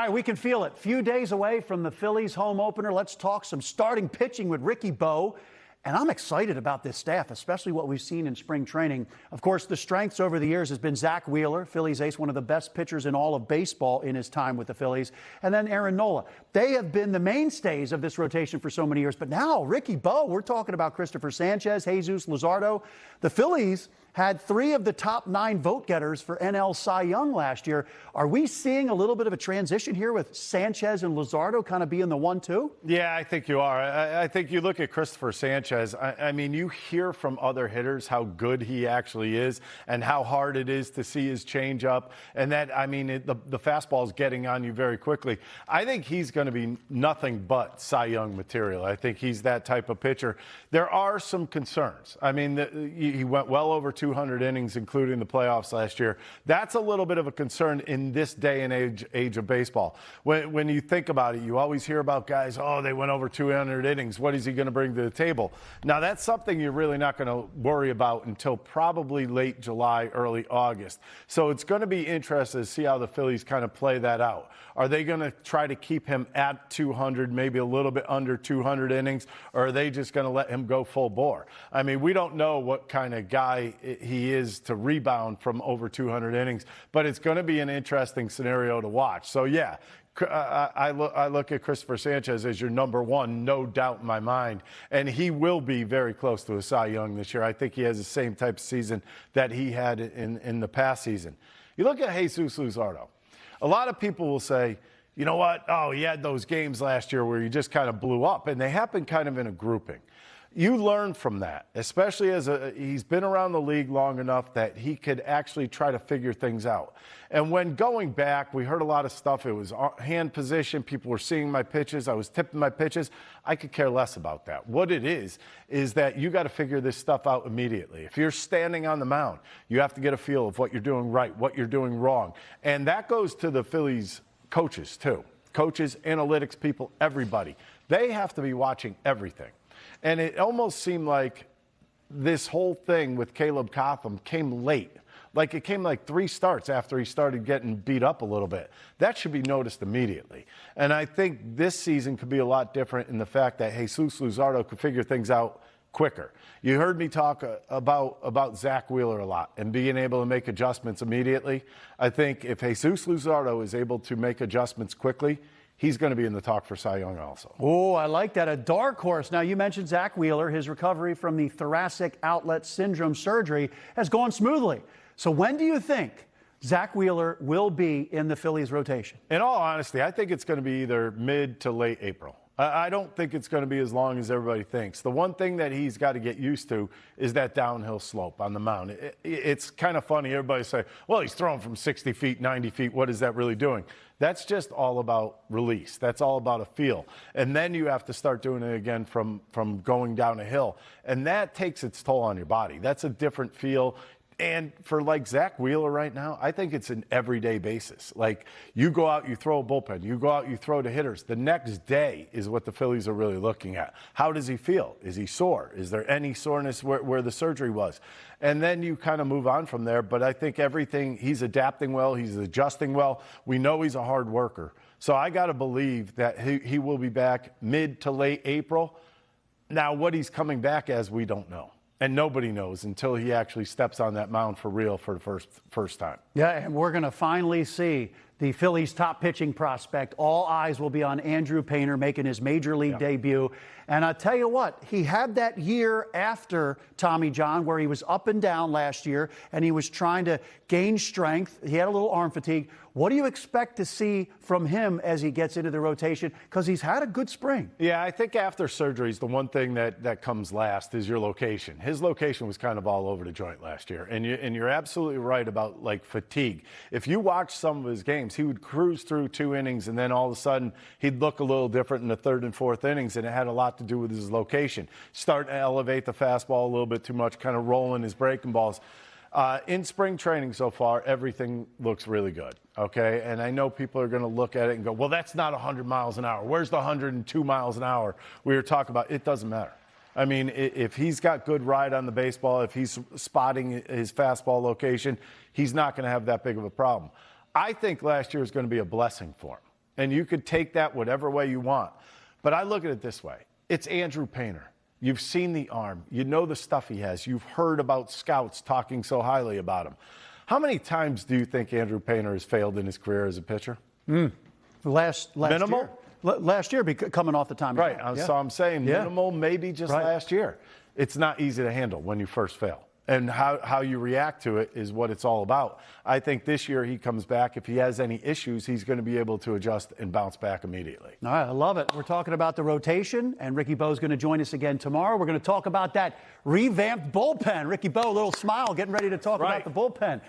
right, we can feel it. Few days away from the Phillies home opener. Let's talk some starting pitching with Ricky Bo. And I'm excited about this staff, especially what we've seen in spring training. Of course, the strengths over the years has been Zack Wheeler, Phillies ace, one of the best pitchers in all of baseball in his time with the Phillies, and then Aaron Nola. They have been the mainstays of this rotation for so many years. But now, Ricky Bo, we're talking about Christopher Sanchez, Jesus Lousada. The Phillies had 3 of the top 9 vote-getters for NL Cy Young last year. Are we seeing a little bit of a transition here with Sanchez and Lousada kind of being the 1-2? Yeah, I think you are. I think you look at Christopher Sanchez. I mean, you hear from other hitters how good he actually is and how hard it is to see his changeup. And that, I mean, the fastball is getting on you very quickly. I think he's going to be nothing but Cy Young material. I think he's that type of pitcher. There are some concerns. I mean, he went well over 200 innings, including the playoffs last year. That's a little bit of a concern in this day and age of baseball. When you think about it, you always hear about guys, oh, they went over 200 innings. What is he going to bring to the table? Now, that's something you're really not going to worry about until probably late July, early August. So it's going to be interesting to see how the Phillies kind of play that out. Are they going to try to keep him at 200, maybe a little bit under 200 innings, or are they just going to let him go full bore? I mean, we don't know what kind of guy he is to rebound from over 200 innings, but it's going to be an interesting scenario to watch. So, yeah, I look at Christopher Sanchez as your number one, no doubt in my mind, and he will be very close to a Cy Young this year. I think he has the same type of season that he had in the past season. You look at Jesus Lousada. A lot of people will say, you know what, oh, he had those games last year where he just kind of blew up, and they happen kind of in a grouping. You learn from that, especially as he's been around the league long enough that he could actually try to figure things out. And when going back, we heard a lot of stuff. It was hand position. People were seeing my pitches. I was tipping my pitches. I could care less about that. What it is that you got to figure this stuff out immediately. If you're standing on the mound, you have to get a feel of what you're doing right, what you're doing wrong. And that goes to the Phillies coaches, too. Coaches, analytics people, everybody. They have to be watching everything. And it almost seemed like this whole thing with Caleb Cotham came late. Like it came like 3 starts after he started getting beat up a little bit. That should be noticed immediately. And I think this season could be a lot different in the fact that Jesus Lousada could figure things out quicker. You heard me talk about Zack Wheeler a lot and being able to make adjustments immediately. I think if Jesus Lousada is able to make adjustments quickly, he's going to be in the talk for Cy Young also. Oh, I like that. A dark horse. Now, you mentioned Zack Wheeler. His recovery from the thoracic outlet syndrome surgery has gone smoothly. So when do you think Zack Wheeler will be in the Phillies rotation? In all honesty, I think it's going to be either mid to late April. I don't think it's going to be as long as everybody thinks. The one thing that he's got to get used to is that downhill slope on the mound. It's kind of funny. Everybody say, well, he's throwing from 60 feet, 90 feet. What is that really doing? That's just all about release. That's all about a feel. And then you have to start doing it again from going down a hill. And that takes its toll on your body. That's a different feel. And for like Zack Wheeler right now, I think it's an everyday basis. Like you go out, you throw a bullpen, you go out, you throw to hitters. The next day is what the Phillies are really looking at. How does he feel? Is he sore? Is there any soreness where the surgery was? And then you kind of move on from there. But I think everything, he's adapting well, he's adjusting well. We know he's a hard worker. So I got to believe that he will be back mid to late April. Now, what he's coming back as, we don't know. And nobody knows until he actually steps on that mound for real for the first time. Yeah, and we're going to finally see the Phillies' top pitching prospect. All eyes will be on Andrew Painter making his major league debut. And I tell you what, he had that year after Tommy John where he was up and down last year and he was trying to gain strength. He had a little arm fatigue. What do you expect to see from him as he gets into the rotation? Because he's had a good spring. Yeah, I think after surgeries, the one thing that comes last is your location. His location was kind of all over the joint last year. And you're absolutely right about, like, fatigue. If you watch some of his games, he would cruise through 2 innings, and then all of a sudden he'd look a little different in the 3rd and 4th innings, and it had a lot to do with his location. Starting to elevate the fastball a little bit too much, kind of rolling his breaking balls. In spring training so far, everything looks really good, okay? And I know people are going to look at it and go, well, that's not 100 miles an hour. Where's the 102 miles an hour we were talking about? It doesn't matter. I mean, if he's got good ride on the baseball, if he's spotting his fastball location, he's not going to have that big of a problem. I think last year is going to be a blessing for him. And you could take that whatever way you want. But I look at it this way. It's Andrew Painter. You've seen the arm. You know the stuff he has. You've heard about scouts talking so highly about him. How many times do you think Andrew Painter has failed in his career as a pitcher? Last Minimal? year. Last year, coming off the time. Right. So I'm saying minimal, maybe just Right. last year. It's not easy to handle when you first fail. And how you react to it is what it's all about. I think this year he comes back. If he has any issues, he's going to be able to adjust and bounce back immediately. All right, I love it. We're talking about the rotation, and Ricky Bo's going to join us again tomorrow. We're going to talk about that revamped bullpen. Ricky Bo, a little smile, getting ready to talk about the bullpen.